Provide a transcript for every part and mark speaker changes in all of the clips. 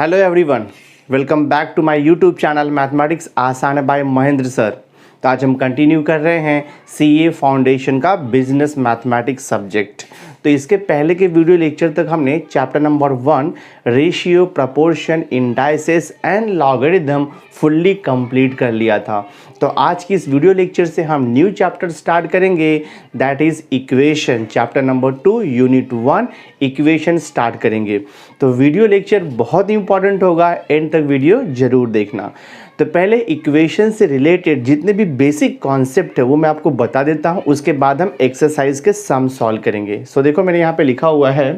Speaker 1: Hello everyone, welcome back to my YouTube channel mathematics आसान है bye Mahendra sir. तो आज हम कंटिन्यू कर रहे हैं सीए फाउंडेशन का बिजनेस मैथमेटिक्स सब्जेक्ट। तो इसके पहले के वीडियो लेक्चर तक हमने chapter number 1 ratio, proportion, indices and logarithm fully complete कर लिया था। तो आज की इस वीडियो लेक्चर से हम न्यू चैप्टर स्टार्ट करेंगे, that is equation. Chapter number 2 unit 1 equation start करेंगे। तो वीडियो लेक्चर बहुत इंपॉर्टेंट होगा, एंड तक वीडियो जरूर देखना। तो पहले इक्वेशन से रिलेटेड जितने भी बेसिक कॉन्सेप्ट है वो मैं आपको बता देता हूँ, उसके बाद हम एक्सरसाइज के सम सॉल्व करेंगे। सो देखो मैंने यहाँ पे लिखा हुआ है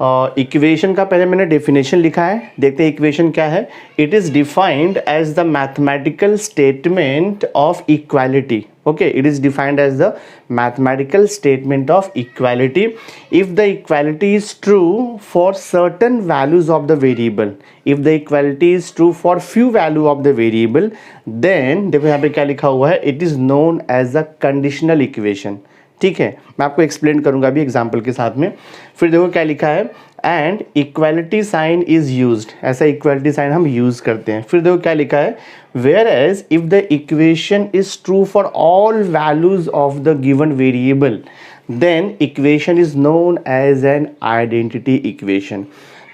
Speaker 1: इक्वेशन का पहले मैंने डेफिनेशन लिखा है, देखते हैं इक्वेशन क्या है। It is defined as the mathematical statement of equality. Okay, it is defined as the mathematical statement of equality if the equality is true for certain values of the variable. If the equality is true for few value of the variable, then देखो यहाँ पे क्या लिखा हुआ है, it is known as the conditional equation। ठीक है, मैं आपको एक्सप्लेन करूंगा अभी एग्जाम्पल के साथ में। फिर देखो क्या लिखा है, and equality sign is used, ऐसा इक्वालिटी साइन हम यूज करते हैं। फिर देखो क्या लिखा है, whereas if the equation is true for all values of the given variable then equation is known as an identity equation.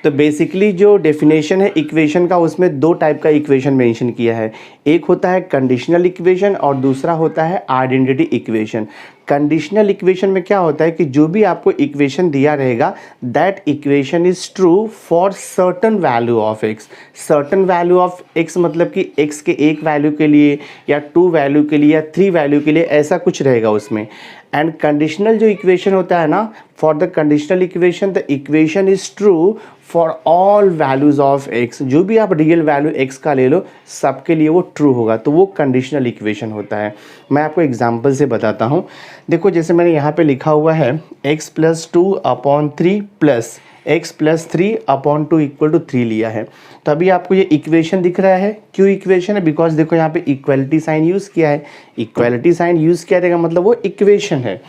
Speaker 1: तो बेसिकली जो डेफिनेशन है इक्वेशन का, उसमें दो टाइप का इक्वेशन मेंशन किया है। एक होता है कंडीशनल इक्वेशन और दूसरा होता है आइडेंटिटी इक्वेशन। कंडीशनल इक्वेशन में क्या होता है कि जो भी आपको इक्वेशन दिया रहेगा that equation is true for certain value of x. Certain value of x मतलब कि एक्स के एक वैल्यू के लिए या 2 वैल्यू के लिए या 3 वैल्यू के लिए, ऐसा कुछ रहेगा उसमें। एंड कंडीशनल जो इक्वेशन होता है ना, for the conditional equation the equation is true for all values of x. जो भी आप रियल वैल्यू एक्स का ले लो सबके लिए वो ट्रू होगा, तो वो कंडीशनल इक्वेशन होता है। मैं आपको एग्जांपल से बताता हूँ। देखो जैसे मैंने यहाँ पे लिखा हुआ है x + 2/3 प्लस x + 3/2 = 3 लिया है। तो अभी आपको ये इक्वेशन दिख रहा है। क्यों इक्वेशन है? बिकॉज देखो यहाँ पे इक्वालिटी साइन यूज़ किया है। इक्वालिटी साइन यूज़ किया रहेगा मतलब वो इक्वेशन है।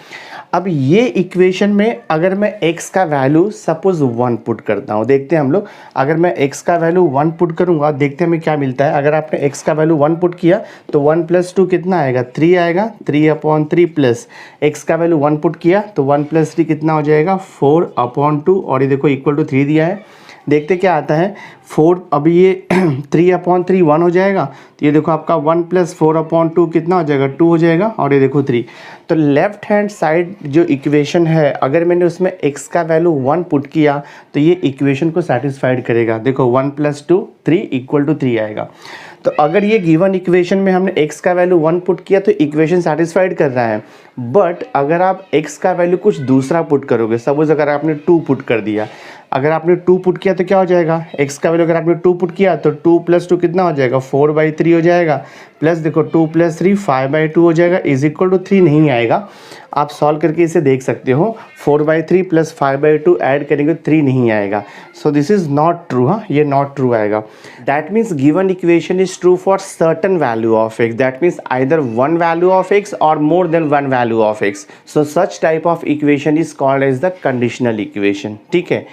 Speaker 1: अब ये इक्वेशन में अगर मैं x का वैल्यू सपोज 1 पुट करता हूँ, देखते हैं हम लोग। अगर मैं x का वैल्यू 1 पुट करूँगा, देखते हैं हमें क्या मिलता है। अगर आपने x का वैल्यू 1 पुट किया तो 1 + 2 कितना आएगा, 3 आएगा। 3/3 प्लस x का वैल्यू 1 पुट किया तो 1 + 3 कितना हो जाएगा, 4/2। और ये देखो इक्वल टू 3 दिया है, देखते क्या आता है 4। अभी ये 3/3 1 हो जाएगा, तो ये देखो आपका 1 + 4/2 कितना हो जाएगा, 2 हो जाएगा। और ये देखो 3। तो लेफ्ट हैंड साइड जो इक्वेशन है, अगर मैंने उसमें x का वैल्यू 1 पुट किया तो ये इक्वेशन को सेटिस्फाइड करेगा। देखो 1 + 2 3 = 3 आएगा। तो अगर ये गिवन इक्वेशन में हमने x का वैल्यू 1 पुट किया तो इक्वेशन सेटिस्फाइड कर रहा है। बट अगर आप x का वैल्यू कुछ दूसरा पुट करोगे, सपोज अगर आपने 2 पुट कर दिया, अगर आपने 2 पुट किया तो क्या हो जाएगा, x का वैल्यू अगर आपने 2 पुट किया तो 2 + 2 कितना हो जाएगा, 4/3 हो जाएगा। प्लस देखो 2 + 3 5/2 हो जाएगा, = 3 नहीं आएगा। आप सॉल्व करके इसे देख सकते हो। 4/3 + 5/2 ऐड करेंगे 3 नहीं आएगा। So this is not true. हाँ, ये नॉट ट्रू आएगा। That means given equation is true for certain value of x. That means either 1 value of x और more than 1 value of x. So such type of equation is called as the conditional equation. ठीक है,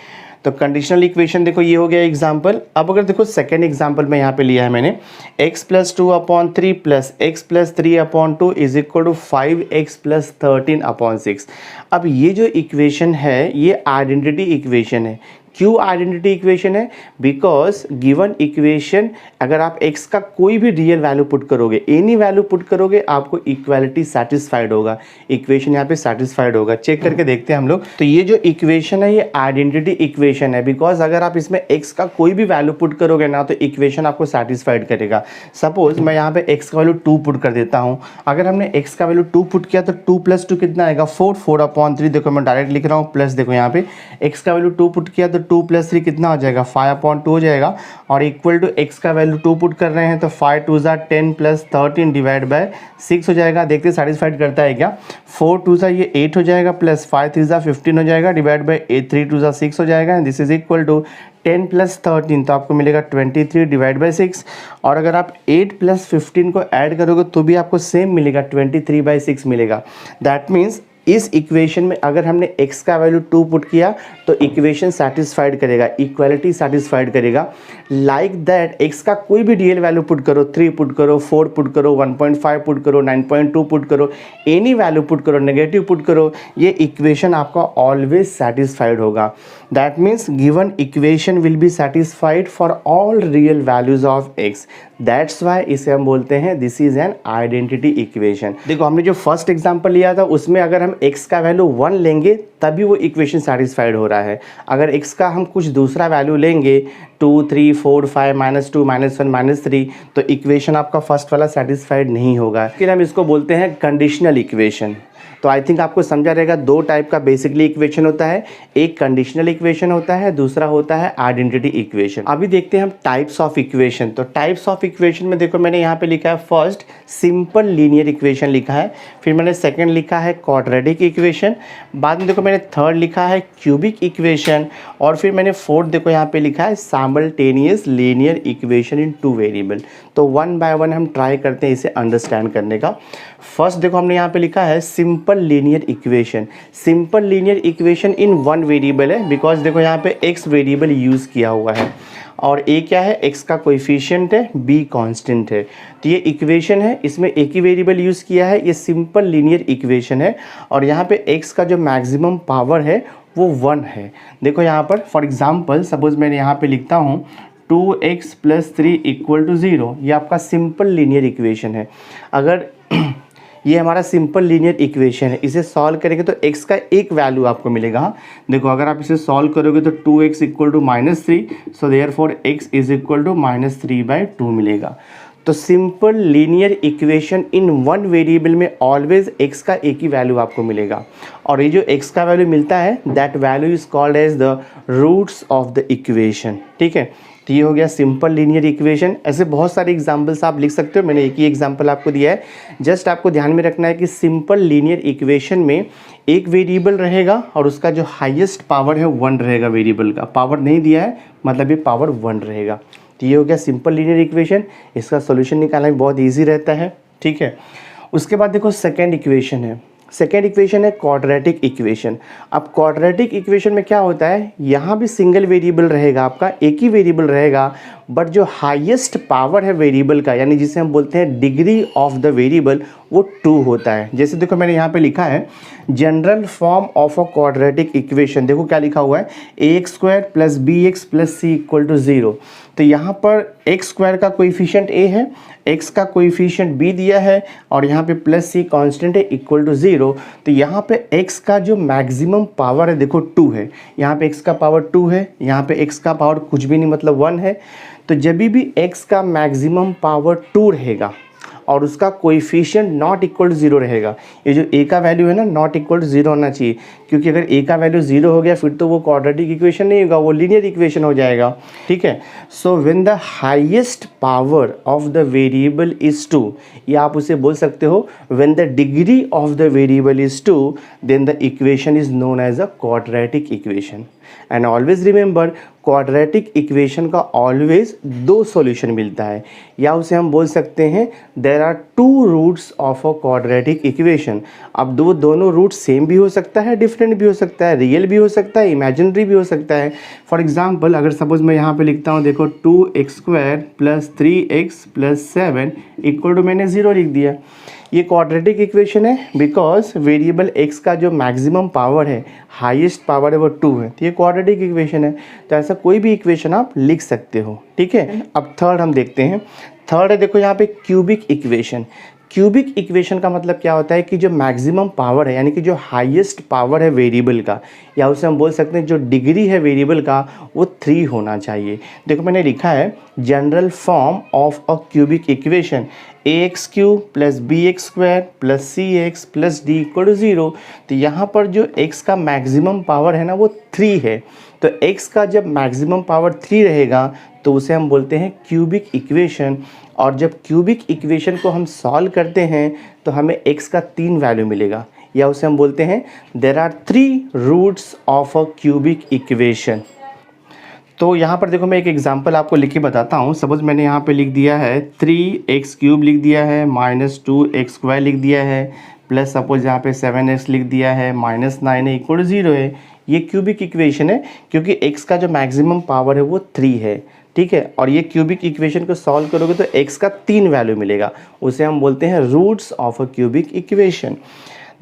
Speaker 1: तो conditional equation देखो ये हो गया example. अब अगर देखो सेकेंड एग्जाम्पल में यहाँ पे लिया है मैंने, x + 2/3 प्लस x + 3/2 = 5x + 13/6। अब ये जो इक्वेशन है ये आइडेंटिटी इक्वेशन है। क्यों आइडेंटिटी इक्वेशन है? बिकॉज गिवन इक्वेशन अगर आप x का कोई भी रियल वैल्यू पुट करोगे, एनी वैल्यू पुट करोगे, आपको इक्वालिटी सेटिस्फाइड होगा, इक्वेशन यहाँ पे सेटिस्फाइड होगा। चेक करके देखते हैं हम लोग। तो ये जो इक्वेशन है ये आइडेंटिटी इक्वेशन है, बिकॉज अगर आप इसमें x का कोई भी वैल्यू पुट करोगे ना तो इक्वेशन आपको सेटिस्फाइड करेगा। सपोज मैं यहाँ पे x का वैल्यू 2 पुट कर देता हूँ। अगर हमने x का वैल्यू 2 पुट किया तो 2 + 2 कितना आएगा, 4/3। देखो मैं डायरेक्ट लिख रहा हूँ, प्लस देखो यहाँ पे x का वैल्यू 2 पुट किया तो 2 + 3 कितना हो जाएगा, 5/2 हो जाएगा। और इक्वल टू x का वैल्यू 2 पुट कर रहे हैं तो 5 2 10 + 13 / 6 हो जाएगा। देखते सेटिस्फाइड करता है क्या। 4 2 ये 8 हो जाएगा, प्लस 5 3 15 हो जाएगा, / 8 3 2 6 हो जाएगा। दिस इज इक्वल टू 10 + 13 तो आपको मिलेगा 23 / 6। और अगर आप 8 + 15 को ऐड करोगे तो भी आपको सेम मिलेगा, 23/6 मिलेगा। दैट मीन्स इस इक्वेशन में अगर हमने x का वैल्यू 2 पुट किया तो इक्वेशन सेटिस्फाइड करेगा, इक्वालिटी सेटिस्फाइड करेगा। लाइक दैट x का कोई भी रियल वैल्यू पुट करो, 3 पुट करो, 4 पुट करो, 1.5 पुट करो, 9.2 पुट करो, एनी वैल्यू पुट करो, नेगेटिव पुट करो, ये इक्वेशन आपका ऑलवेज सेटिस्फाइड होगा। That means given equation will be satisfied for all real values of x। That's why इसे हम बोलते हैं this is an identity equation. देखो हमने जो फर्स्ट एग्जांपल लिया था उसमें अगर हम x का वैल्यू 1 लेंगे तभी वो इक्वेशन सेटिस्फाइड हो रहा है। अगर x का हम कुछ दूसरा वैल्यू लेंगे 2, 3, 4, 5, -2, -1, -3 तो इक्वेशन आपका फर्स्ट वाला सेटिस्फाइड नहीं होगा। फिर हम इसको बोलते हैं कंडीशनल इक्वेशन। तो आई थिंक आपको समझा रहेगा, दो टाइप का बेसिकली इक्वेशन होता है, एक कंडीशनल इक्वेशन होता है, दूसरा होता है आइडेंटिटी इक्वेशन। अभी देखते हैं हम टाइप्स ऑफ इक्वेशन। तो टाइप्स ऑफ इक्वेशन में देखो मैंने यहाँ पे लिखा है फर्स्ट सिंपल लीनियर इक्वेशन लिखा है, फिर मैंने सेकंड लिखा है क्वाड्रेटिक इक्वेशन, बाद में देखो मैंने थर्ड लिखा है क्यूबिक इक्वेशन, और फिर मैंने फोर्थ देखो यहाँ पे लिखा है simultaneous linear equation in 2 variable. तो वन बाय वन हम ट्राई करते हैं इसे अंडरस्टैंड करने का। फर्स्ट देखो हमने यहाँ पे लिखा है simple linear equation. Simple linear equation इन 1 वेरिएबल है, बिकॉज देखो यहाँ पे x वेरिएबल यूज़ किया हुआ है और a क्या है, x का कोएफिशिएंट है, b कांस्टेंट है। तो ये इक्वेशन है, इसमें एक ही वेरिएबल यूज़ किया है, ये सिंपल लीनियर इक्वेशन है। और यहाँ पे x का जो मैक्सिमम पावर है वो 1 है। देखो यहाँ पर फॉर एग्जाम्पल सपोज मैंने यहाँ पे लिखता हूँ 2x + 3 = 0। ये आपका सिंपल लीनियर इक्वेशन है। अगर ये हमारा सिंपल लीनियर इक्वेशन है, इसे सॉल्व करेंगे तो x का एक वैल्यू आपको मिलेगा। देखो अगर आप इसे सॉल्व करोगे तो 2x = -3, सो देयरफॉर x = -3/2 मिलेगा। तो सिंपल लीनियर इक्वेशन इन 1 वेरिएबल में ऑलवेज x का एक ही वैल्यू आपको मिलेगा, और ये जो x का वैल्यू मिलता है that value is called as the roots of the equation. ठीक है, तो ये हो गया सिंपल लीनियर इक्वेशन। ऐसे बहुत सारे एग्जांपल्स आप लिख सकते हो, मैंने एक ही एग्जांपल आपको दिया है। जस्ट आपको ध्यान में रखना है कि सिंपल लीनियर इक्वेशन में एक वेरिएबल रहेगा और उसका जो हाईएस्ट पावर है 1 रहेगा। वेरिएबल का पावर नहीं दिया है मतलब ये पावर 1 रहेगा। तो ये हो गया सिंपल लीनियर इक्वेशन। इसका सॉल्यूशन निकालना भी बहुत ईजी रहता है। ठीक है, उसके बाद देखो सेकेंड इक्वेशन है। सेकेंड इक्वेशन है क्वाड्रेटिक इक्वेशन। अब क्वाड्रेटिक इक्वेशन में क्या होता है, यहाँ भी सिंगल वेरिएबल रहेगा, आपका एक ही वेरिएबल रहेगा, बट जो हाईएस्ट पावर है वेरिएबल का, यानी जिसे हम बोलते हैं डिग्री ऑफ द वेरिएबल, वो 2 होता है। जैसे देखो मैंने यहाँ पे लिखा है general form of a quadratic equation. देखो क्या लिखा हुआ है, ax² + bx + c = 0। तो यहाँ पर x² का कोएफिशिएंट a है, x का कोएफिशिएंट b दिया है, और यहाँ पे +c कांस्टेंट है =0। तो यहाँ पे x का जो मैक्सिमम पावर है देखो 2 है, यहाँ पे x का पावर 2 है, यहाँ पे x का पावर कुछ भी नहीं मतलब 1 है। तो जब भी x का मैक्सिमम पावर 2 रहेगा और उसका कोएफिशिएंट नॉट इक्वल टू 0 रहेगा, ये जो a का वैल्यू है ना नॉट इक्वल टू 0 होना चाहिए, क्योंकि अगर a का वैल्यू 0 हो गया फिर तो वो क्वाड्रेटिक इक्वेशन नहीं होगा, वो लीनियर इक्वेशन हो जाएगा। ठीक है, so when the highest power of the variable is 2, या आप उसे बोल सकते हो when the degree of the variable is 2 then the equation is known as a quadratic equation. And always remember quadratic equation का ऑलवेज 2 सॉल्यूशन मिलता है, या उसे हम बोल सकते हैं there are 2 roots of a quadratic equation. अब दोनों रूट सेम भी हो सकता है, डिफरेंट भी हो सकता है, रियल भी हो सकता है, इमेजिनरी भी हो सकता है। फॉर एग्जांपल अगर सपोज मैं यहाँ पे लिखता हूँ, देखो 2x² + 3x + 7 = मैंने 0 लिख दिया। ये क्वाड्रेटिक इक्वेशन है बिकॉज वेरिएबल x का जो मैक्सिमम पावर है, हाईएस्ट पावर है वो 2 है, तो ये क्वाड्रेटिक इक्वेशन है। तो ऐसा कोई भी इक्वेशन आप लिख सकते हो। ठीक है, अब थर्ड हम देखते हैं। थर्ड है देखो यहाँ पे क्यूबिक इक्वेशन। क्यूबिक इक्वेशन का मतलब क्या होता है कि जो मैक्सिमम पावर है, यानी कि जो हाईएस्ट पावर है वेरिएबल का, या उसे हम बोल सकते हैं जो डिग्री है वेरिएबल का, वो 3 होना चाहिए। देखो मैंने लिखा है general form of a cubic equation ax³ + bx² + cx + d = 0। तो यहाँ पर जो x का मैक्सिमम पावर है ना वो 3 है। तो x का जब मैक्सिमम पावर 3 रहेगा तो उसे हम बोलते हैं क्यूबिक इक्वेशन। और जब क्यूबिक इक्वेशन को हम सॉल्व करते हैं तो हमें x का 3 वैल्यू मिलेगा, या उसे हम बोलते हैं there are 3 roots of a cubic equation. तो यहाँ पर देखो मैं एक एग्जांपल आपको लिख के बताता हूँ। सपोज मैंने यहाँ पे लिख दिया है 3x³ लिख दिया है, -2x² लिख दिया है, प्लस सपोज यहाँ पे 7x लिख दिया है, -9 है, इक्वल टू 0 है। ये क्यूबिक इक्वेशन है क्योंकि x का जो मैक्सिमम पावर है वो 3 है, ठीक है। और ये क्यूबिक इक्वेशन को सॉल्व करोगे तो x का 3 वैल्यू मिलेगा, उसे हम बोलते हैं roots of a cubic equation.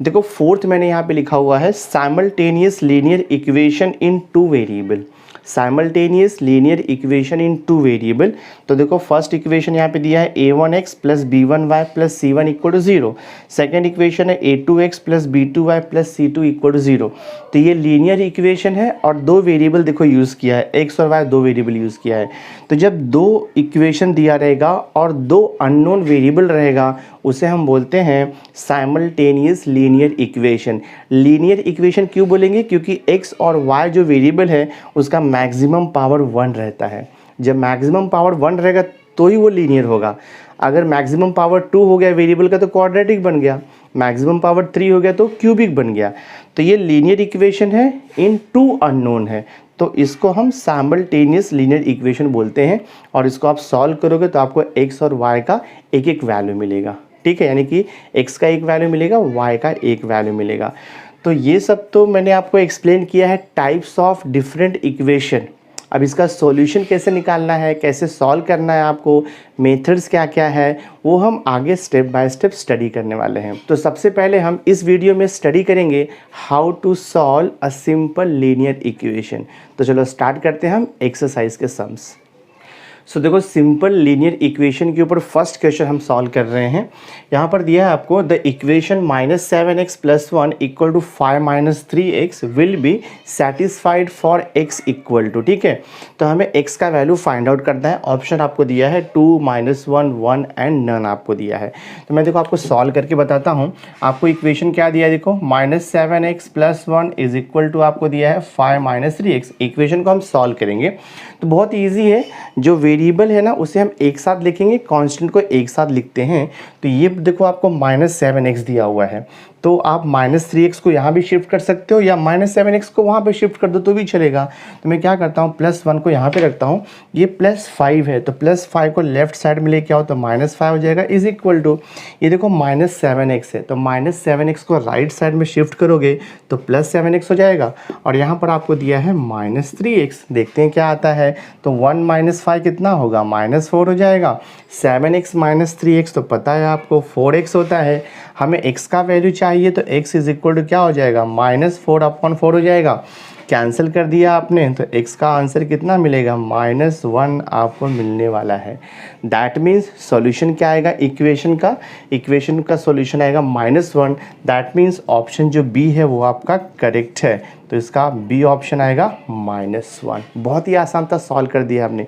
Speaker 1: देखो फोर्थ मैंने यहाँ पे लिखा हुआ है simultaneous linear equation in 2 variable. Simultaneous linear equation in 2 variable. तो देखो फर्स्ट इक्वेशन यहाँ पे दिया है a1x plus b1y plus c1 equal to 0। Second equation है a2x plus b2y plus c2 equal to 0। तो ये लीनियर इक्वेशन है और 2 वेरिएबल देखो यूज़ किया है, x और y 2 वेरिएबल यूज़ किया है। तो जब 2 इक्वेशन दिया रहेगा और 2 अननोन वेरिएबल रहेगा उसे हम बोलते हैं simultaneous linear equation. Linear equation क्यों बोलेंगे? क्योंकि x और y जो वेरिएबल है उसका मैक्सिमम पावर 1 रहता है। जब मैक्सिमम पावर 1 रहेगा तो ही वो लीनियर होगा। अगर मैक्सिमम पावर 2 हो गया वेरिएबल का तो क्वाड्रेटिक बन गया, मैक्सिमम पावर 3 हो गया तो क्यूबिक बन गया। तो ये लीनियर इक्वेशन है इन 2 अननोन है, तो इसको हम साइमल्टेनियस लीनियर इक्वेशन बोलते हैं। और इसको आप सॉल्व करोगे तो आपको x और y का एक एक वैल्यू मिलेगा, ठीक है। यानी कि x का एक वैल्यू मिलेगा, y का एक वैल्यू मिलेगा। तो ये सब तो मैंने आपको एक्सप्लेन किया है टाइप्स ऑफ डिफरेंट इक्वेशन। अब इसका सॉल्यूशन कैसे निकालना है, कैसे सॉल्व करना है, आपको मेथड्स क्या क्या है, वो हम आगे स्टेप बाय स्टेप स्टडी करने वाले हैं। तो सबसे पहले हम इस वीडियो में स्टडी करेंगे how to solve a simple linear equation. तो चलो स्टार्ट करते हैं हम एक्सरसाइज के सम्स। सो देखो सिंपल लीनियर इक्वेशन के ऊपर फर्स्ट क्वेश्चन हम सॉल्व कर रहे हैं। यहाँ पर दिया है आपको the equation -7x + 1 equal to 5 - 3x will be satisfied for x equal to, ठीक है। तो हमें x का वैल्यू फाइंड आउट करना है। ऑप्शन आपको दिया है 2, -1, 1 एंड नन आपको दिया है। तो मैं देखो आपको सॉल्व करके बताता हूँ। आपको इक्वेशन क्या दिया है, देखो -7x + 1 इज इक्वल टू आपको दिया है 5 - 3x। इक्वेशन को हम सॉल्व करेंगे तो बहुत ईजी है। जो वेरिएबल है ना उसे हम एक साथ लिखेंगे, कांस्टेंट को एक साथ लिखते हैं। तो ये देखो आपको -7x दिया हुआ है, तो आप -3x को यहाँ भी शिफ्ट कर सकते हो या -7x को वहाँ पे शिफ्ट कर दो तो भी चलेगा। तो मैं क्या करता हूँ, +1 को यहाँ पे रखता हूँ। ये +5 है तो +5 को लेफ्ट साइड में लेके आओ तो -5 हो जाएगा इज इक्वल टू, ये देखो -7x है तो -7x को राइट साइड में शिफ्ट करोगे तो +7x हो जाएगा। और यहाँ पर आपको दिया है -3x, देखते हैं क्या आता है। तो 1 - 5 कितना होगा, -4 हो जाएगा। 7x - 3x तो पता है आपको 4x होता है। हमें x का वैल्यू चाहिए तो x इज इक्वल टू क्या हो जाएगा, -4/4 हो जाएगा। कैंसिल कर दिया आपने तो x का आंसर कितना मिलेगा, -1 आपको मिलने वाला है। दैट मीन्स सॉल्यूशन क्या आएगा इक्वेशन का सॉल्यूशन आएगा -1। दैट मीन्स ऑप्शन जो बी है वो आपका करेक्ट है। तो इसका बी ऑप्शन आएगा -1। बहुत ही आसान था, सॉल्व कर दिया आपने।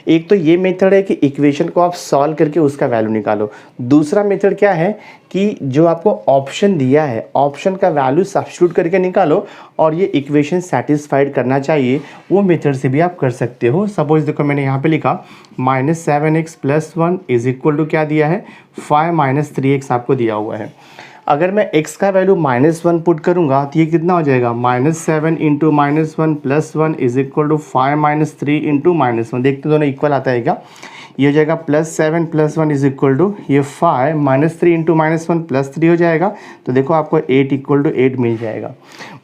Speaker 1: एक तो ये मेथड है कि इक्वेशन को आप सॉल्व करके उसका वैल्यू निकालो। दूसरा मेथड क्या है कि जो आपको ऑप्शन दिया है ऑप्शन का वैल्यू सब्स्टिट्यूट करके निकालो और ये इक्वेशन सेटिस्फाइड करना चाहिए, वो मेथड से भी आप कर सकते हो। सपोज देखो मैंने यहाँ पे लिखा -7x + 1 इज इक्वल टू क्या दिया है, 5 - 3x आपको दिया हुआ है। अगर मैं x का वैल्यू -1 पुट करूंगा तो ये कितना हो जाएगा, -7 × -1 + 1 इज इक्वल टू 5 - 3 × -1। देखते दोनों इक्वल आता है क्या, ये हो जाएगा +7 + 1 इज इक्वल टू ये 5 - 3 × -1 +3 हो जाएगा। तो देखो आपको 8 इक्वल टू 8 मिल जाएगा।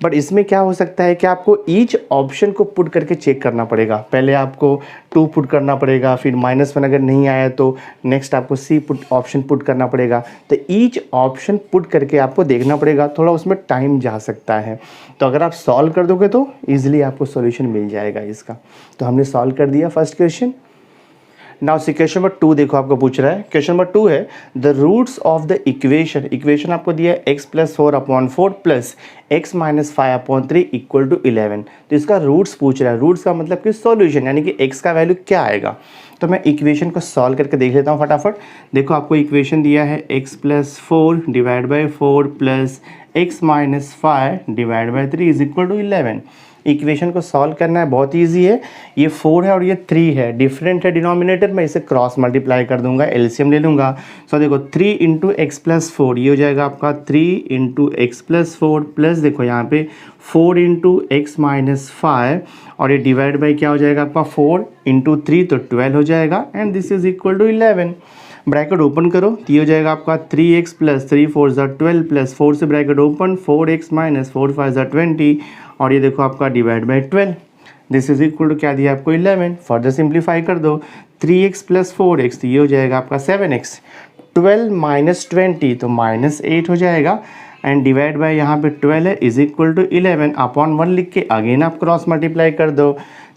Speaker 1: बट इसमें क्या हो सकता है कि आपको ईच ऑप्शन को पुट करके चेक करना पड़ेगा। पहले आपको 2 पुट करना पड़ेगा, फिर -1 अगर नहीं आया तो नेक्स्ट आपको C ऑप्शन पुट करना पड़ेगा। तो ईच ऑप्शन पुट करके आपको देखना पड़ेगा, थोड़ा उसमें टाइम जा सकता है। तो अगर आप सॉल्व कर दोगे तो ईजिली आपको सॉल्यूशन मिल जाएगा इसका। तो हमने सॉल्व कर दिया first question. Now see question number 2 देखो आपको पूछ रहा है। क्वेश्चन नंबर 2 है the roots of the equation आपको दिया है x + 4/4 plus x - 5/3 equal to 11। तो इसका रूट्स पूछ रहा है। रूट्स का मतलब कि सॉल्यूशन, यानी कि x का वैल्यू क्या आएगा। तो मैं इक्वेशन को सॉल्व करके देख लेता हूँ फटाफट। देखो आपको इक्वेशन दिया है x + 4 / 4 plus x - 5 / 3 is equal to 11। Equation को सॉल्व करना है, बहुत इजी है। ये 4 है और ये 3 है, डिफरेंट है डिनोमिनेटर, मैं इसे क्रॉस मल्टीप्लाई कर दूंगा, एलसीएम ले लूँगा। सो देखो 3 × x + 4 ये हो जाएगा आपका 3 × x + 4 प्लस देखो यहाँ पे 4 × x - 5 और ये डिवाइड बाई क्या हो जाएगा आपका 4 × 3 तो 12 हो जाएगा and this is equal to 11। Bracket open करो तो ये हो जाएगा आपका 3x प्लस 3 4 ज़ा 12 प्लस 4 से ब्रैकेट ओपन 4x माइनस 4 5 ज़ा 20 और ये देखो आपका divide by 12। This is equal to क्या दिया आपको 11। फर्दर सिंप्लीफाई कर दो 3x प्लस 4x तो ये हो जाएगा आपका 7x। 12 माइनस 20 तो -8 हो जाएगा एंड डिवाइड बाय यहाँ पे 12 है इज इक्वल टू 11 अपॉन 1 लिख के अगेन आप क्रॉस मल्टीप्लाई कर दो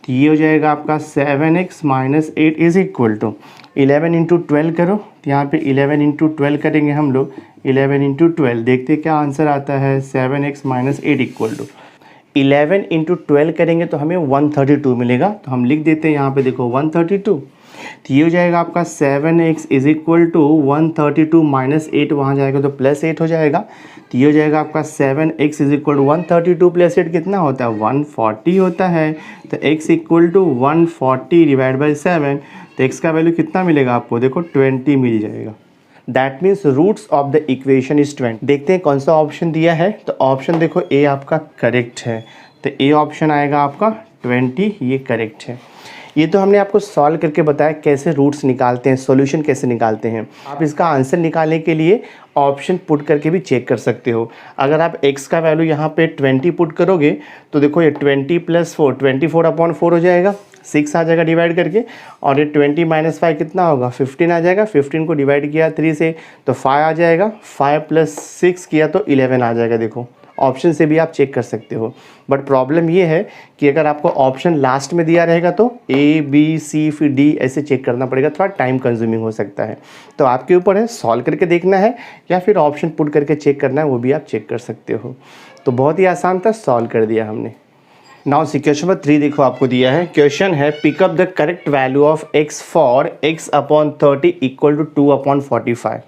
Speaker 1: तो ये हो जाएगा आपका 7x minus 8 is equal to 11 into 12 करो तो यहाँ पे 11 इंटू 12 करेंगे हम लोग 11 इंटू 12 देखते क्या आंसर आता है 7x minus 8 equal to 11 into 12 करेंगे तो हमें 132 मिलेगा। तो हम लिख देते हैं यहाँ पे देखो 132 तो ये हो जाएगा आपका 7x is equal to 132 minus 8 वहाँ जाएगा तो प्लस 8 हो जाएगा। तो ये हो जाएगा आपका 7x is equal to 132 plus 8 कितना होता है 140 होता है। तो x equal to 140 divide by 7 तो x का वैल्यू कितना मिलेगा आपको देखो 20 मिल जाएगा। That means roots of the equation is 20। देखते हैं कौन सा ऑप्शन दिया है तो ऑप्शन देखो ए आपका करेक्ट है। तो ए ऑप्शन आएगा आपका 20 ये करेक्ट है। ये तो हमने आपको सॉल्व करके बताया कैसे रूट्स निकालते हैं सॉल्यूशन कैसे निकालते हैं। आप इसका आंसर निकालने के लिए ऑप्शन पुट करके भी चेक कर सकते हो। अगर आप x का वैल्यू यहाँ पे 20 पुट करोगे तो देखो ये 20 प्लस 4 24 अपॉन 4 हो जाएगा 6 आ जाएगा डिवाइड करके और ये 20 माइनस 5 कितना होगा 15 आ जाएगा। 15 को डिवाइड किया 3 से तो 5 आ जाएगा 5 प्लस 6 किया तो 11 आ जाएगा। देखो ऑप्शन से भी आप चेक कर सकते हो बट प्रॉब्लम ये है कि अगर आपको ऑप्शन लास्ट में दिया रहेगा तो A B C फिर D ऐसे चेक करना पड़ेगा, थोड़ा टाइम कंज्यूमिंग हो सकता है। तो आपके ऊपर है सॉल्व करके देखना है या फिर ऑप्शन पुट करके चेक करना है वो भी आप चेक कर सकते हो। तो बहुत ही आसान था, सॉल्व कर दिया हमने। नाउ सी क्वेश्चन नंबर 3 देखो आपको दिया है। क्वेश्चन है pick up the correct value of x for x upon 30 equal to 2 upon 45।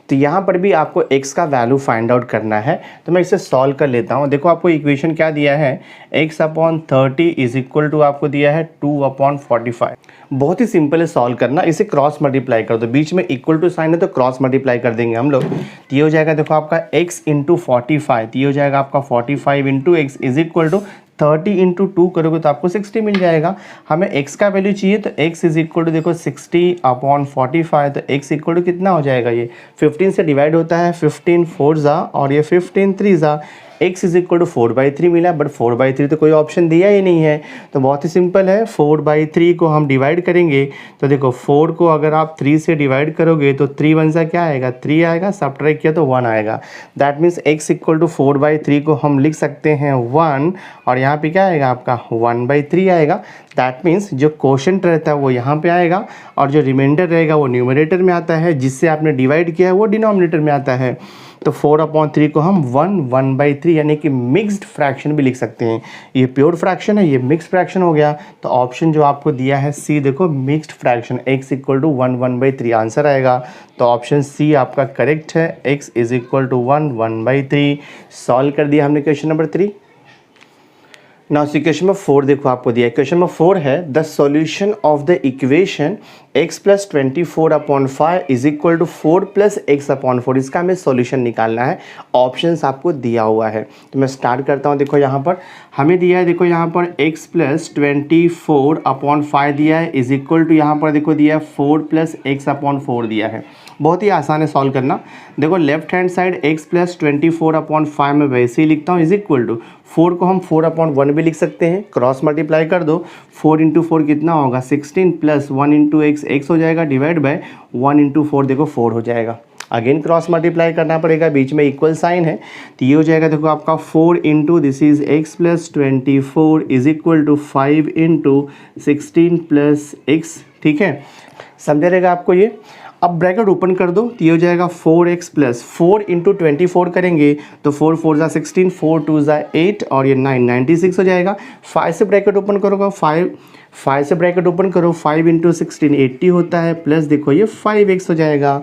Speaker 1: तो यहाँ पर भी आपको x का वैल्यू फाइंड आउट करना है तो मैं इसे सॉल्व कर लेता हूँ। देखो आपको इक्वेशन क्या दिया है x upon 30 is equal to आपको दिया है 2 अपॉन 45। बहुत ही सिंपल है सॉल्व करना, इसे क्रॉस मल्टीप्लाई कर दो, बीच में इक्वल टू साइन है तो क्रॉस मल्टीप्लाई कर देंगे हम लोग। तो ये हो जाएगा देखो आपका x इंटू 45 तो ये हो जाएगा आपका 45 into x is equal to 30 into 2 करोगे तो आपको 60 मिल जाएगा। हमें x का वैल्यू चाहिए तो x इज इक्वल टू देखो 60 अपॉन 45 तो x इक्वल टू कितना हो जाएगा ये 15 से डिवाइड होता है 15 4 ज़ा और ये 15 3 ज़ा x इज इक्वल टू 4/3 मिला बट 4/3 तो कोई ऑप्शन दिया ही नहीं है। तो बहुत ही सिंपल है 4/3 को हम डिवाइड करेंगे तो देखो 4 को अगर आप 3 से डिवाइड करोगे तो 3 1 सा क्या आएगा 3 आएगा, सब्ट्रैक्ट किया तो 1 आएगा। That means x equal to 4/3 को हम लिख सकते हैं 1 और यहाँ पे क्या आएगा आपका 1/3 आएगा। दैट मीन्स जो क्वोशंट रहता है वो यहाँ पे आएगा और जो रिमाइंडर रहेगा वो न्यूमरेटर में आता है, जिससे आपने डिवाइड किया है वो डिनोमिनेटर में आता है। तो 4/3 को हम 1/3 यानी कि मिक्स्ड फ्रैक्शन भी लिख सकते हैं। ये प्योर फ्रैक्शन है, ये मिक्स्ड फ्रैक्शन हो गया। तो ऑप्शन जो आपको दिया है सी देखो mixed fraction x equal to 1/3 answer आएगा। तो ऑप्शन सी आपका करेक्ट है, x is equal to 1/3। Solve कर दिया हमने question number 3। Now see question number 4 देखो आपको दिया है। क्वेश्चन नंबर 4 है the solution of the equation x plus 24/5 is equal to 4 plus x/4। इसका हमें सॉल्यूशन निकालना है, ऑप्शंस आपको दिया हुआ है। तो मैं स्टार्ट करता हूँ। देखो यहाँ पर हमें दिया है, देखो यहाँ पर x प्लस 24/5 दिया है इज इक्वल टू यहाँ पर देखो दिया है 4 प्लस x/4 दिया है। बहुत ही आसान है सॉल्व करना। देखो left hand side x plus 24/5 में वैसे ही लिखता हूँ इज इक्वल टू 4 को हम 4/1 भी लिख सकते हैं, क्रॉस मल्टीप्लाई कर दो 4 इंटू 4 कितना होगा 16 प्लस 1 इंटू x हो जाएगा डिवाइड बाय 1 इंटू 4 देखो 4 हो जाएगा। अगेन क्रॉस मल्टीप्लाई करना पड़ेगा, बीच में इक्वल साइन है तो ये हो जाएगा देखो आपका 4 into this is x plus 24 is equal to 5 into 16 plus x। ठीक है, समझ रहेगा आपको ये। अब ब्रैकेट ओपन कर दो तो ये हो जाएगा 4x प्लस 4 इंटू 24 करेंगे तो 4 4 ज़ा 16 4 2 ज़ा 8 और ये 9 96 हो जाएगा। 5 से ब्रैकेट ओपन करोगे 5 से ब्रैकेट ओपन करो 5 इंटू 16 80 होता है प्लस देखो ये 5x हो जाएगा।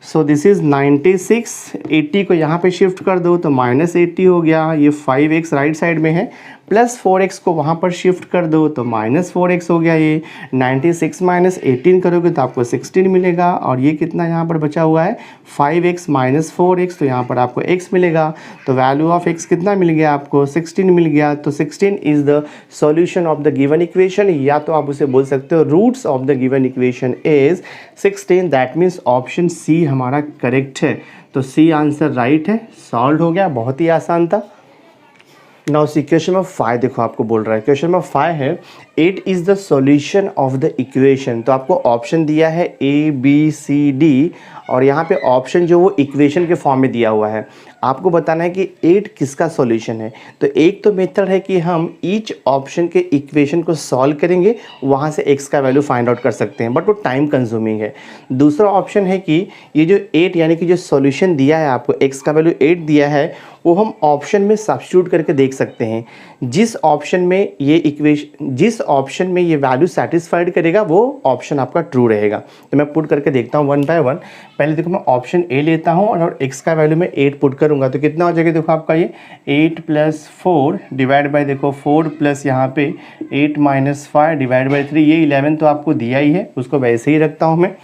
Speaker 1: So this is 96। 80 को यहाँ पे शिफ्ट कर दो तो -80 हो गया। ये 5x राइट साइड में है प्लस 4x को वहाँ पर शिफ्ट कर दो तो माइनस 4x हो गया। ये 96 माइनस 18 करोगे तो आपको 16 मिलेगा। और ये कितना यहाँ पर बचा हुआ है 5x माइनस 4x, तो यहाँ पर आपको x मिलेगा। तो वैल्यू ऑफ x कितना मिल गया आपको 16 मिल गया। तो 16 is the solution of the given equation, या तो आप उसे बोल सकते हो roots of the given equation is 16। That means option C हमारा करेक्ट है। तो सी आंसर राइट है, सॉल्व हो गया, बहुत ही आसान था। नाउ सी क्वेश्चन नंबर 5 देखो आपको बोल रहा है, क्वेश्चन नंबर 5 है 8 is the solution of the equation. तो आपको ऑप्शन दिया है A B C D और यहाँ पे ऑप्शन जो वो इक्वेशन के फॉर्म में दिया हुआ है। आपको बताना है कि 8 किसका सॉल्यूशन है। तो एक तो मेथड है कि हम ईच ऑप्शन के इक्वेशन को सॉल्व करेंगे, वहाँ से x का वैल्यू फाइंड आउट कर सकते हैं, बट वो टाइम कंज्यूमिंग है। दूसरा ऑप्शन है कि ये जो 8 यानी कि जो सॉल्यूशन दिया है आपको, x का वैल्यू 8 दिया है, वो हम ऑप्शन में सब्स्टिट्यूट करके देख सकते हैं। जिस ऑप्शन में ये वैल्यू सेटिस्फाइड करेगा वो ऑप्शन आपका ट्रू रहेगा। तो मैं पुट करके देखता हूँ वन बाय वन। पहले देखो मैं ऑप्शन ए लेता हूँ और x का वैल्यू मैं 8 पुट करूँगा तो कितना हो जाएगा देखो आपका ये 8 + 4 डिवाइड बाय देखो 4 प्लस यहाँ पे 8 - 5 डिवाइड बाय 3, ये 11 तो आपको दिया ही है, उसको वैसे ही रखता हूँ मैं।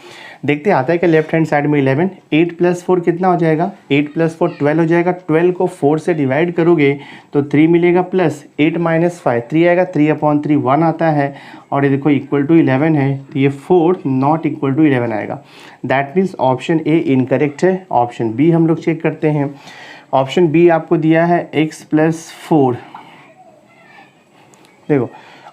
Speaker 1: देखते आता है कि लेफ्ट हैंड साइड में 11, 8 + 4 कितना हो जाएगा 8 + 4 12 हो जाएगा। 12 को 4 से डिवाइड करोगे तो 3 मिलेगा, प्लस 8 - 5 3 आएगा, 3/3 1 आता है। और ये देखो इक्वल टू 11 है, तो ये 4 नॉट इक्वल टू 11 आएगा। That means option A incorrect है। ऑप्शन बी हम लोग चेक करते हैं। ऑप्शन बी आपको दिया है x + 4। देखो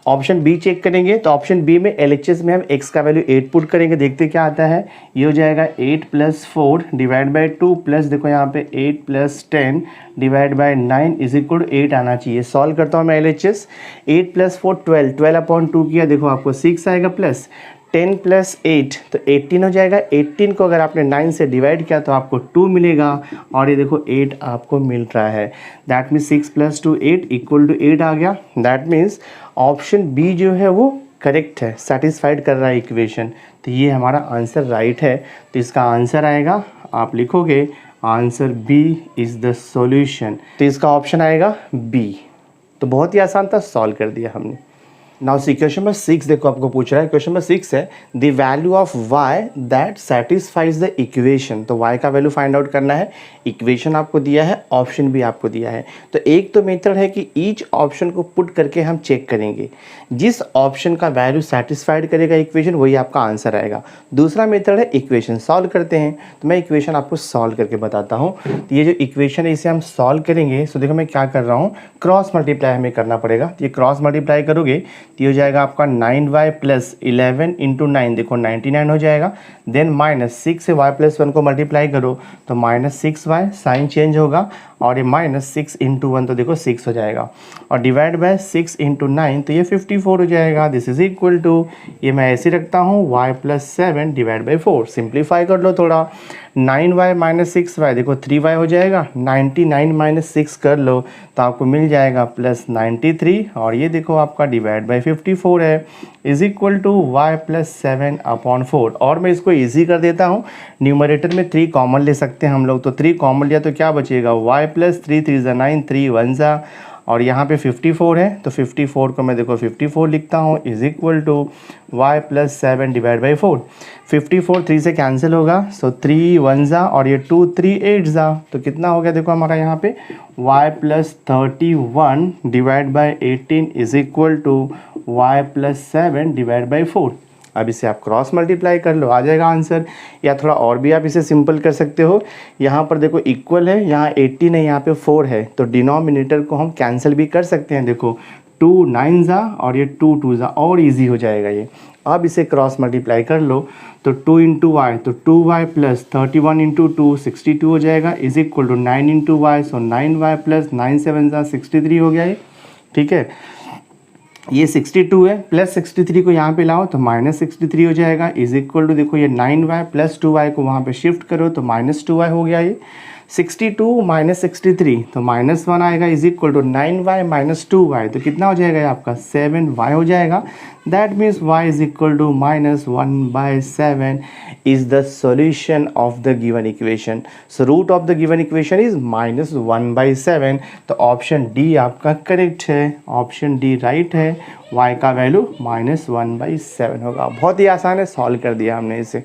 Speaker 1: ऑप्शन बी चेक करेंगे तो ऑप्शन बी में LHS में हम x का वैल्यू 8 पुट करेंगे, देखते क्या आता है। ये हो जाएगा 8 + 4 डिवाइड बाय 2 प्लस देखो यहाँ पे 8 + 10 divide by 9 is equal to 8 आना चाहिए। सॉल्व करता हूँ मैं LHS। 8 + 4 12, 12/2 किया, देखो आपको 6 आएगा, प्लस 10 + 8 तो 18 हो जाएगा। 18 को अगर आपने 9 से डिवाइड किया तो आपको 2 मिलेगा, और ये देखो 8 आपको मिल रहा है। दैट मीन्स 6 + 2 8 इक्वल टू 8 आ गया। दैट मीन्स ऑप्शन बी जो है वो करेक्ट है, सेटिस्फाइड कर रहा है इक्वेशन। तो ये हमारा आंसर राइट है। तो इसका आंसर आएगा, आप लिखोगे answer B is the solution. तो इसका ऑप्शन आएगा बी। तो बहुत ही आसान था, सॉल्व कर दिया हमने। नाउ सी क्वेश्चन नंबर 6 देखो आपको पूछ रहा है, क्वेश्चन नंबर 6 है the value of y that satisfies the equation. तो y का वैल्यू फाइंड आउट करना है। इक्वेशन आपको दिया है, ऑप्शन भी आपको दिया है। तो एक तो मेथड है कि ईच ऑप्शन को पुट करके हम चेक करेंगे, जिस ऑप्शन का वैल्यू सेटिस्फाइड करेगा इक्वेशन वही आपका आंसर आएगा। दूसरा मेथड है इक्वेशन सॉल्व करते हैं। तो मैं इक्वेशन आपको सॉल्व करके बताता हूँ। तो ये जो इक्वेशन है इसे हम सॉल्व करेंगे। सो देखो मैं क्या कर रहा हूँ, क्रॉस मल्टीप्लाई हमें करना पड़ेगा। तो ये क्रॉस मल्टीप्लाई करोगे तो हो जाएगा आपका 9y + 11 × 9 देखो 99 हो जाएगा। देन -6 से y + 1 को मल्टीप्लाई करो तो -6y, साइन चेंज होगा, और ये -6 × 1 तो देखो 6 हो जाएगा, और डिवाइड बाय 6 × 9 तो ये 54 हो जाएगा। दिस इज इक्वल टू, ये मैं ऐसे रखता हूँ y + 7 डिवाइड बाय 4। सिंप्लीफाई कर लो थोड़ा, 9y - 6y देखो 3y हो जाएगा, 99 - 6 कर लो तो आपको मिल जाएगा +93, और ये देखो आपका डिवाइड बाय 54 है, इज इक्वल टू y + 7/4। और मैं इसको इजी कर देता हूँ, न्यूमरेटर में 3 कॉमन ले सकते हैं हम लोग। तो 3 कॉमन लिया तो क्या बचेगा y + 3 3 = 9, 3 1 ज़ा, और यहाँ पे 54 है तो 54 को मैं देखो 54 लिखता हूँ, is equal to y + 7 divide by 4। 54 3 से कैंसिल होगा, सो 3 1 ज़ा, और ये 2 3 8 ज़ा, तो कितना हो गया देखो हमारा यहाँ पे y + 31 divide by 18 is equal to y + 7 divide by 4। अब इसे आप क्रॉस मल्टीप्लाई कर लो, आ जाएगा आंसर। या थोड़ा और भी आप इसे सिंपल कर सकते हो। यहाँ पर देखो इक्वल है, यहाँ 18 है, यहाँ पे 4 है, तो डिनोमिनेटर को हम कैंसिल भी कर सकते हैं। देखो 2 9 ज़ा, और ये 2 2 ज़ा, और इजी हो जाएगा ये। अब इसे क्रॉस मल्टीप्लाई कर लो तो 2 × y तो 2y + 31 × 2 62 हो जाएगा, is equal to 9 × y, so 9y + 9 7 ज़ा 63 हो गया ये। ठीक है, ये 62 है, प्लस 63 को यहाँ पे लाओ तो -63 हो जाएगा, इज इक्वल टू देखो ये 9y + 2y को वहाँ पे शिफ्ट करो तो -2y हो गया ये। 62 माइनस 63 तो -1 आएगा is equal to 9y minus 2y तो कितना हो जाएगा ये आपका 7y हो जाएगा। That means y is equal to -1/7 is the solution of the given equation. So root of the given equation is -1/7 तो ऑप्शन डी आपका करेक्ट है, ऑप्शन डी राइट है। y का वैल्यू -1/7 होगा। बहुत ही आसान है, सॉल्व कर दिया हमने इसे।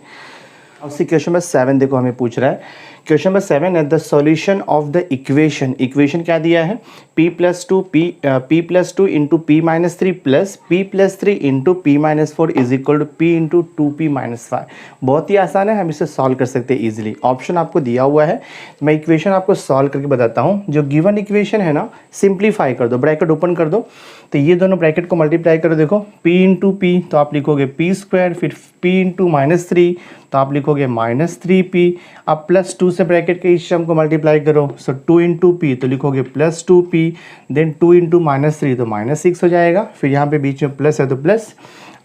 Speaker 1: उसी क्वेश्चन नंबर 7 देखो हमें पूछ रहा है। क्वेश्चन नंबर 7 है the solution of the equation. Equation क्या दिया है p+2 into p-3 plus p+3 into p-4 is equal to p into 2p-5। बहुत ही आसान है, हम इसे सॉल्व कर सकते हैं इजीली। ऑप्शन आपको दिया हुआ है, मैं इक्वेशन आपको सॉल्व करके बताता हूँ। जो गिवन इक्वेशन है ना, सिंप्लीफाई कर दो, ब्रैकेट ओपन कर दो तो ये दोनों ब्रैकेट को मल्टीप्लाई करो। देखो p इंटू पी तो आप लिखोगे p², फिर p इंटू -3 तो आप लिखोगे -3p। अब +2 से ब्रैकेट के इस टर्म को मल्टीप्लाई करो, सो 2 इंटू पी तो लिखोगे +2p, देन 2 इंटू -3 तो -6 हो जाएगा। फिर यहाँ पे बीच में प्लस है तो प्लस।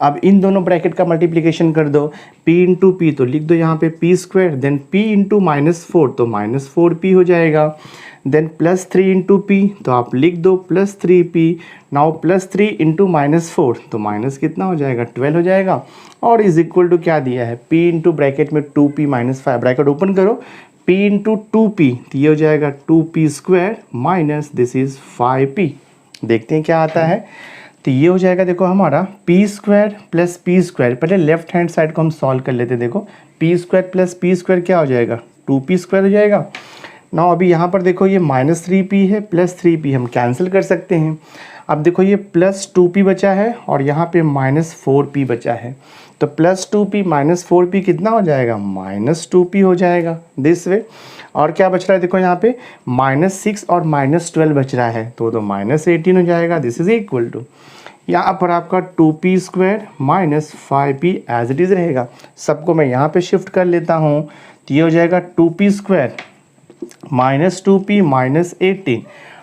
Speaker 1: अब इन दोनों ब्रैकेट का मल्टीप्लिकेशन कर दो, p इंटू पी तो लिख दो यहाँ पे p², देन p इंटू -4 तो -4p हो जाएगा। देन +3 इंटू पी तो आप लिख दो +3p। नाउ +3 इंटू -4 तो माइनस कितना हो जाएगा 12 हो जाएगा। और इज इक्वल टू क्या दिया है p इंटू ब्रैकेट में 2p-5 ब्रैकेट ओपन करो, p इंटू 2p तो ये हो जाएगा 2p² minus this is 5p। देखते हैं क्या आता है। तो ये हो जाएगा देखो हमारा p² प्लस p²। पहले लेफ्ट हैंड साइड को हम सॉल्व कर लेते हैं। देखो p² प्लस p² क्या हो जाएगा 2p² हो जाएगा। ना अभी यहाँ पर देखो ये -3p है प्लस 3p हम कैंसिल कर सकते हैं। अब देखो ये +2p बचा है और यहाँ पे -4p बचा है, तो +2p -4p कितना हो जाएगा -2p हो जाएगा दिस वे। और क्या बच रहा है देखो यहाँ पे -6 और -12 बच रहा है तो -18 हो जाएगा। दिस इज इक्वल टू यहाँ पर आपका 2p² minus 5p as it is रहेगा। सबको मैं यहाँ पे शिफ्ट कर लेता हूँ तो ये हो जाएगा 2p² -2p -18।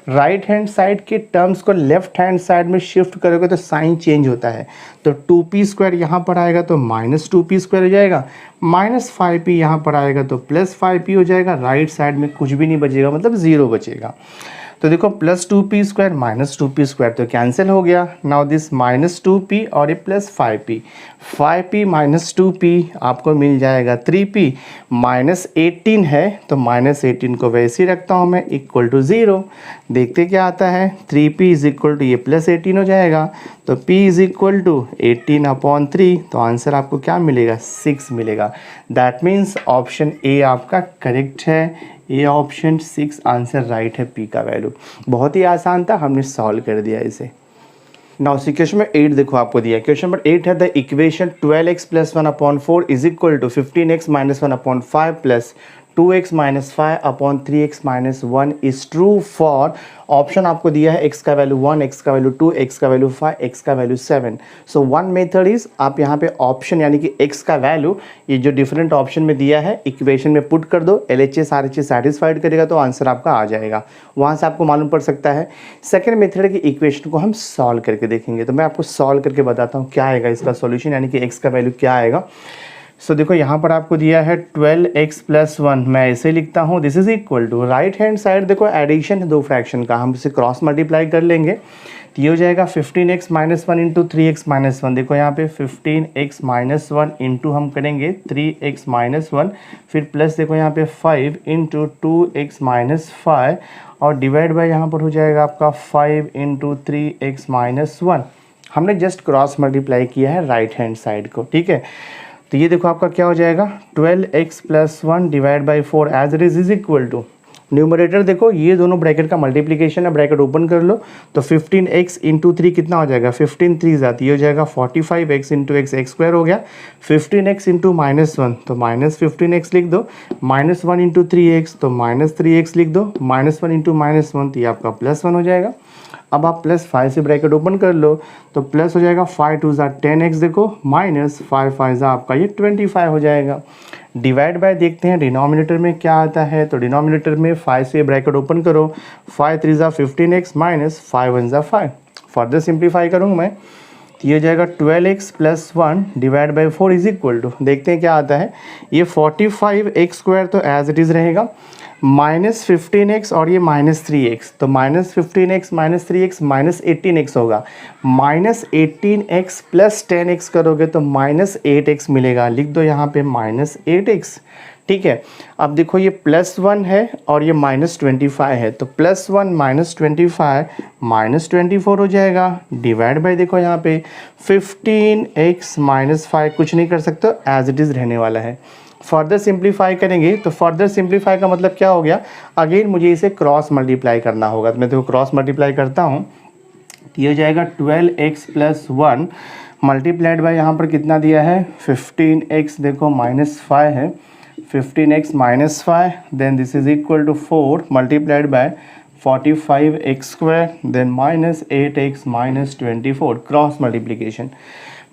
Speaker 1: Right hand side के टर्म्स को लेफ्ट हैंड साइड में शिफ्ट करोगे तो साइन चेंज होता है, तो 2p² यहाँ पर आएगा तो -2p² हो जाएगा, -5p यहाँ पर आएगा तो +5p हो जाएगा। राइट साइड में कुछ भी नहीं बचेगा, मतलब 0 बचेगा। तो देखो +2p² -2p² तो कैंसिल हो गया। नाउ दिस -2p और ये +5p, 5p -2p आपको मिल जाएगा 3p। -18 है तो -18 को वैसे ही रखता हूँ मैं इक्वल टू 0। देखते क्या आता है, 3p इज इक्वल टू ये +18 हो जाएगा, तो p इज इक्वल टू 18/3 तो आंसर आपको क्या मिलेगा 6 मिलेगा। दैट मीन्स ऑप्शन ए आपका करेक्ट है। ये ऑप्शन 6 आंसर राइट है, p का वैल्यू। बहुत ही आसान था, हमने सॉल्व कर दिया इसे। नाउ क्वेश्चन नंबर 8 देखो आपको दिया। क्वेश्चन नंबर 8 है the equation 12x + 1/4 is equal to 15x - 1/5 plus 2x - 5 3x - 1 is true for. Option आपको दिया है x का वैल्यू 1, x का वैल्यू 2, x का वैल्यू 5, x का value 7। So one method is आप यहाँ पे ऑप्शन यानी कि x का वैल्यू ये जो डिफरेंट ऑप्शन में दिया है इक्वेशन में पुट कर दो, LHS RHS सेटिस्फाइड करेगा तो आंसर आपका आ जाएगा, वहाँ से आपको मालूम पड़ सकता है। सेकेंड मेथड की इक्वेशन को हम सॉल्व करके देखेंगे, तो मैं आपको सॉल्व करके बताता हूँ क्या आएगा इसका सॉल्यूशन यानी कि x का वैल्यू क्या आएगा। सो देखो यहाँ पर आपको दिया है 12x + 1, मैं ऐसे लिखता हूँ this is equal to right hand side देखो एडिशन है दो फ्रैक्शन का, हम इसे क्रॉस मल्टीप्लाई कर लेंगे तो ये हो जाएगा 15x - 1 इंटू 3x - 1। देखो यहाँ पे 15x - 1 इंटू हम करेंगे 3x - 1, फिर प्लस देखो यहाँ पे 5 इंटू 2x - 5 और डिवाइड बाय यहाँ पर हो जाएगा आपका 5 इंटू 3x - 1। हमने जस्ट क्रॉस मल्टीप्लाई किया है राइट हैंड साइड को, ठीक है। तो ये देखो आपका क्या हो जाएगा 12x + 1 divide by 4 as it is equal to numerator देखो ये दोनों ब्रैकेट का मल्टीप्लिकेशन है, ब्रैकेट ओपन कर लो तो 15x इंटू 3 कितना हो जाएगा 15 3 जाती हो जाएगा 45x इंटू x² हो गया। 15x इंटू -1 तो -15x लिख दो, -1 इंटू 3x तो -3x लिख दो, -1 इंटू -1 तो ये आपका +1 हो जाएगा। अब आप +5 से ब्रैकेट ओपन कर लो तो प्लस हो जाएगा 5 2 ज़ा 10x देखो माइनस 5 5 ज़ा आपका ये 25 हो जाएगा। डिवाइड बाय देखते हैं डिनोमिनेटर में क्या आता है, तो डिनोमिनेटर में 5 से ब्रैकेट ओपन करो 5 3 ज़ा 15x माइनस 5 1 ज़ा 5। फर्दर सिंप्लीफाई करूँगा मैं तो ये हो जाएगा 12x + 1 divide by 4 is equal to, देखते हैं क्या आता है, ये 45x² तो एज इट इज़ रहेगा। -15x और ये -3x, तो -15x -3x -18x होगा। -18x प्लस 10x करोगे तो -8x मिलेगा। लिख दो यहाँ पे -8x, ठीक है। अब देखो ये +1 है और ये -25 है, तो +1 -25 -24 हो जाएगा। डिवाइड बाय देखो यहाँ पे 15x -5, कुछ नहीं कर सकते, एज इट इज़ रहने वाला है। फर्दर सिंप्लीफाई करेंगे तो फर्दर सिंप्लीफाई का मतलब क्या हो गया, अगेन मुझे इसे क्रॉस मल्टीप्लाई करना होगा। तो मैं देखो क्रॉस मल्टीप्लाई करता हूँ, तो ये हो जाएगा 12x + 1 मल्टीप्लाइड बाय यहाँ पर कितना दिया है 15x, देखो -5 है, 15x -5, then this is equal to 4 multiplied by 45x², then -8x -24, cross multiplication.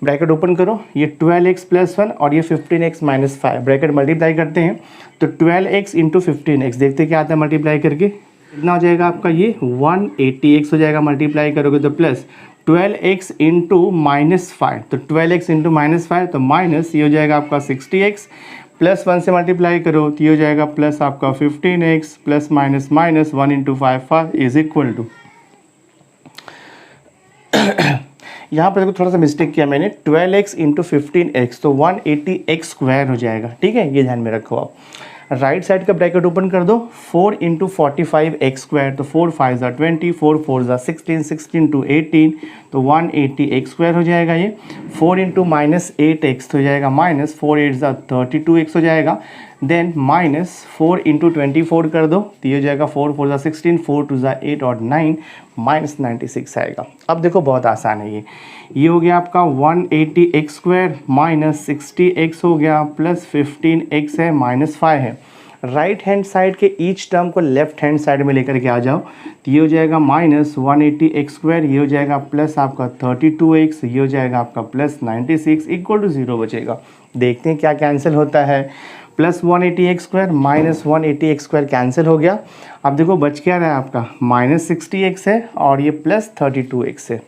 Speaker 1: Bracket open करो, ये 12x + 1 और ये 15x -5, ब्रैकेट मल्टीप्लाई करते हैं तो 12x × 15x, देखते क्या आता है मल्टीप्लाई करके, कितना हो जाएगा आपका, ये 180x हो जाएगा। मल्टीप्लाई करोगे तो प्लस 12x × -5, तो 12x × -5 तो माइनस ये हो जाएगा आपका 60x, प्लस 1 से मल्टीप्लाई करो तो ये हो जाएगा प्लस आपका 15x, plus minus minus 1 × 5 is equal to, यहाँ पर देखो थोड़ा सा मिस्टेक किया मैंने, 12x × 15x, तो 180x² हो जाएगा, ठीक है, ये ध्यान में रखो आप। राइट साइड का ब्रैकेट ओपन कर दो, 4 × 45x², तो 4 5 = 20, 4 4 = 16, 16 × 18, तो 180x² हो जाएगा। ये 4 × -8x तो हो जाएगा -4 8 = 32x हो जाएगा। देन -4 × 24 कर दो तो ये हो जाएगा 4 4 = 16, 4 2 = 8 और 9 -96 आएगा। अब देखो बहुत आसान है ये हो गया आपका 180x² -60x हो गया, प्लस 15x है, -5 है। राइट हैंड साइड के ईच टर्म को लेफ्ट हैंड साइड में लेकर के आ जाओ, तो ये हो जाएगा -180x², ये हो जाएगा प्लस आपका 32x, ये हो जाएगा आपका प्लस 96 = 0 बचेगा। देखते हैं क्या कैंसिल होता है, प्लस 180x² -180x² कैंसिल हो गया। अब देखो बच क्या रहा है आपका, -60x है और ये प्लस 32x है।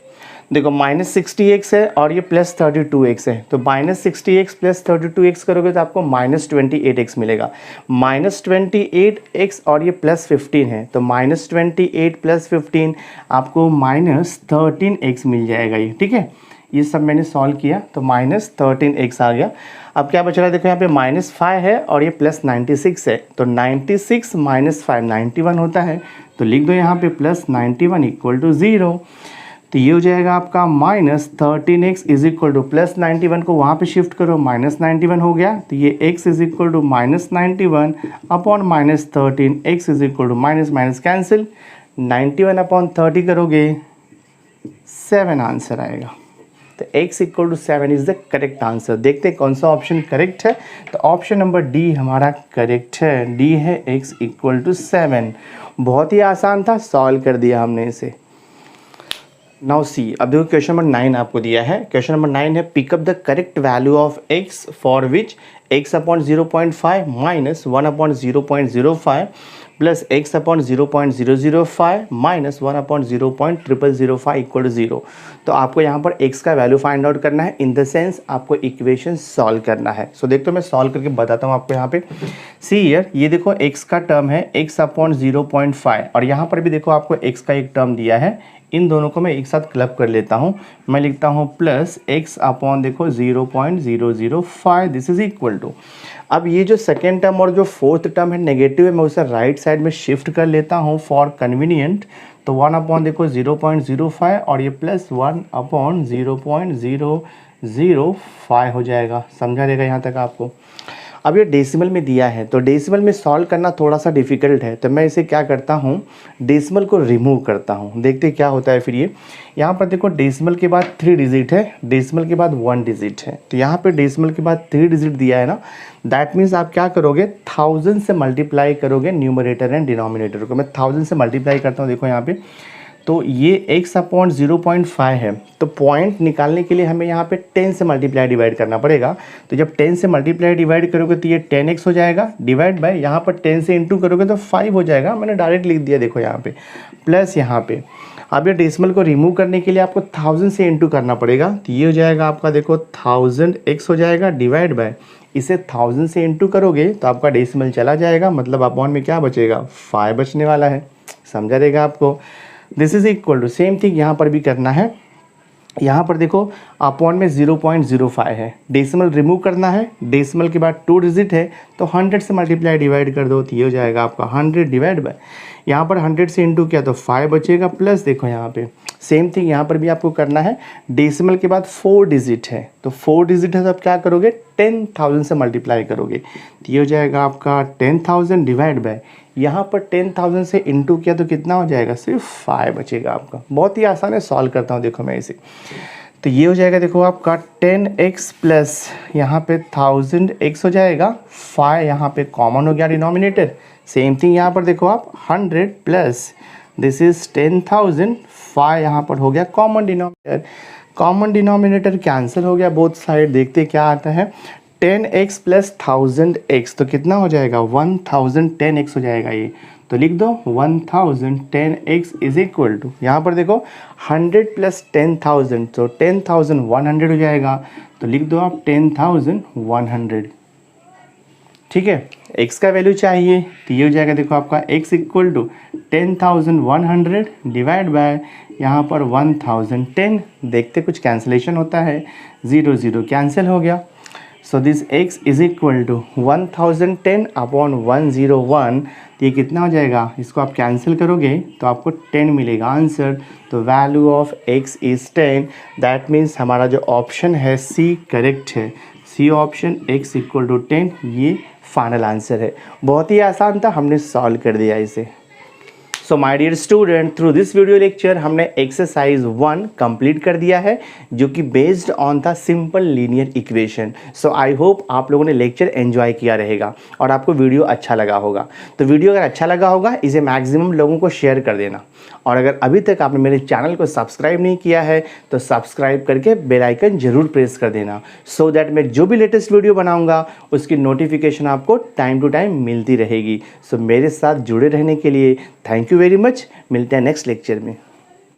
Speaker 1: देखो -60x है और ये प्लस 32x है, तो -60x प्लस 32x करोगे तो आपको -28x मिलेगा। -28x और ये प्लस 15 है, तो -28 प्लस 15 आपको -13x मिल जाएगा ये, ठीक है। ये सब मैंने सॉल्व किया तो -13x आ गया। अब क्या बच रहा है, देखो यहाँ पे -5 है और ये प्लस 96 है, तो 96 - 5 91 होता है, तो लिख दो यहाँ पे प्लस 91 = 0। तो ये हो जाएगा आपका -13x = प्लस 91 को वहाँ पे शिफ्ट करो, -91 हो गया, तो ये x = -91 upon -13, x = minus cancel, 91 upon 30 करोगे 7 आंसर आएगा। तो x = 7 is the correct answer. देखते हैं कौन सा ऑप्शन करेक्ट है, तो ऑप्शन नंबर डी हमारा करेक्ट है, डी है x = 7। बहुत ही आसान था, सॉल्व कर दिया हमने इसे। नाउ सी, अब देखो क्वेश्चन नंबर 9 आपको दिया है। क्वेश्चन नंबर 9 है, pick up the correct value of x for which x/0.5 minus 1/0.05 plus x/0.005 minus 1/0.0005 = 0। तो आपको यहाँ पर x का वैल्यू फाइंड आउट करना है, इन द सेंस आपको इक्वेशन सॉल्व करना है। सो देखो मैं सॉल्व करके बताता हूँ आपको। यहाँ पे सी हियर, ये देखो x का टर्म है x/0.5 और यहाँ पर भी देखो आपको x का एक टर्म दिया है। इन दोनों को मैं एक साथ क्लब कर लेता हूँ, मैं लिखता हूँ प्लस x अपॉन देखो 0.005, दिस इज इक्वल टू, अब ये जो सेकेंड टर्म और जो फोर्थ टर्म है नेगेटिव है, मैं उसे राइट साइड में शिफ्ट कर लेता हूँ फॉर कन्वीनियंट। तो 1 अपॉन देखो 0.05 और ये प्लस 1 अपॉन 0.005 हो जाएगा। समझा देगा यहाँ तक आपको। अब ये डेसिमल में दिया है, तो डेसिमल में सॉल्व करना थोड़ा सा डिफ़िकल्ट है, तो मैं इसे क्या करता हूँ, डेसिमल को रिमूव करता हूँ। देखते क्या होता है फिर ये। यहाँ पर देखो डेसिमल के बाद 3 डिजिट है, डेसिमल के बाद 1 डिजिट है, तो यहाँ पे डेसिमल के बाद 3 डिजिट दिया है ना, दैट मीन्स आप क्या करोगे, 1000 से मल्टीप्लाई करोगे न्यूमरेटर एंड डिनोमिनेटर को। मैं 1000 से मल्टीप्लाई करता हूँ, देखो यहाँ पे, तो ये x/0.5 है, तो पॉइंट निकालने के लिए हमें यहाँ पे 10 से मल्टीप्लाई डिवाइड करना पड़ेगा। तो जब 10 से मल्टीप्लाई डिवाइड करोगे तो ये 10x हो जाएगा, डिवाइड बाय यहाँ पर 10 से इंटू करोगे तो 5 हो जाएगा। मैंने डायरेक्ट लिख दिया देखो यहाँ पे, प्लस यहाँ पे अब ये डेसिमल को रिमूव करने के लिए आपको 1000 से इंटू करना पड़ेगा। तो ये हो जाएगा आपका, देखो 1000x हो जाएगा डिवाइड बाय, इसे 1000 से इंटू करोगे तो आपका डेसिमल चला जाएगा, मतलब अपॉन में क्या बचेगा, 5 बचने वाला है। समझा रहेगा आपको। This is equal to, same thing यहाँ पर भी करना है। यहाँ पर देखो अपॉन में 0.05 है, डेसिमल रिमूव करना है, डेसिमल के बाद 2 डिजिट है तो 100 से मल्टीप्लाई डिवाइड कर दो तो ये हो जाएगा आपका 100 डिवाइड बाय, यहाँ पर 100 से इंटू किया तो 5 बचेगा, प्लस देखो यहाँ पे सेम थिंग यहाँ पर भी आपको करना है। डेसिमल के बाद 4 डिजिट है तो 4 डिजिट है तो आप क्या करोगे, 10,000 से मल्टीप्लाई करोगे तो ये हो जाएगा आपका 10,000 डिवाइड बाय, यहाँ पर 10,000 से इंटू किया तो कितना हो जाएगा, सिर्फ 5 बचेगा आपका। बहुत ही आसान है, सॉल्व करता हूँ देखो मैं इसे। तो ये हो जाएगा देखो आपका 10x प्लस यहाँ पे 1000x हो जाएगा, 5 यहाँ पे कॉमन हो गया डिनोमिनेटर। सेम थिंग यहाँ पर देखो आप 100 प्लस दिस इज 10,000, 5 यहाँ पर हो गया common denominator. Common denominator cancel हो गया बोथ साइड, देखते क्या आता है, 10x प्लस 1000x तो कितना हो जाएगा, 1010x हो जाएगा ये। तो लिख दो 1010x इज इक्वल टू, यहाँ पर देखो 100 प्लस 10,000 तो 10,100 हो जाएगा, तो लिख दो आप 10,100। ठीक है, x का वैल्यू चाहिए तो ये हो जाएगा देखो आपका x equal to 10,100 divide by यहाँ पर 1010। देखते कुछ कैंसिलेशन होता है, 0 0 कैंसिल हो गया। So this x is equal to 1010 upon 101, तो ये कितना हो जाएगा, इसको आप कैंसिल करोगे तो आपको 10 मिलेगा आंसर। तो value of x is 10, that means हमारा जो ऑप्शन है C करेक्ट है। C option x equal to 10 ये फाइनल आंसर है। बहुत ही आसान था, हमने सॉल्व कर दिया इसे। So my dear student, through this video lecture हमने एक्सरसाइज 1 कंप्लीट कर दिया है, जो कि बेस्ड ऑन था simple linear equation. So I hope आप लोगों ने लेक्चर एंजॉय किया रहेगा और आपको वीडियो अच्छा लगा होगा। तो वीडियो अगर अच्छा लगा होगा इसे मैक्सिमम लोगों को शेयर कर देना, और अगर अभी तक आपने मेरे चैनल को सब्सक्राइब नहीं किया है तो सब्सक्राइब करके बेल आइकन जरूर प्रेस कर देना, सो दैट मैं जो भी लेटेस्ट वीडियो बनाऊंगा उसकी नोटिफिकेशन आपको टाइम टू टाइम मिलती रहेगी। सो मेरे साथ जुड़े रहने के लिए थैंक यू वेरी मच। मिलते हैं नेक्स्ट लेक्चर में।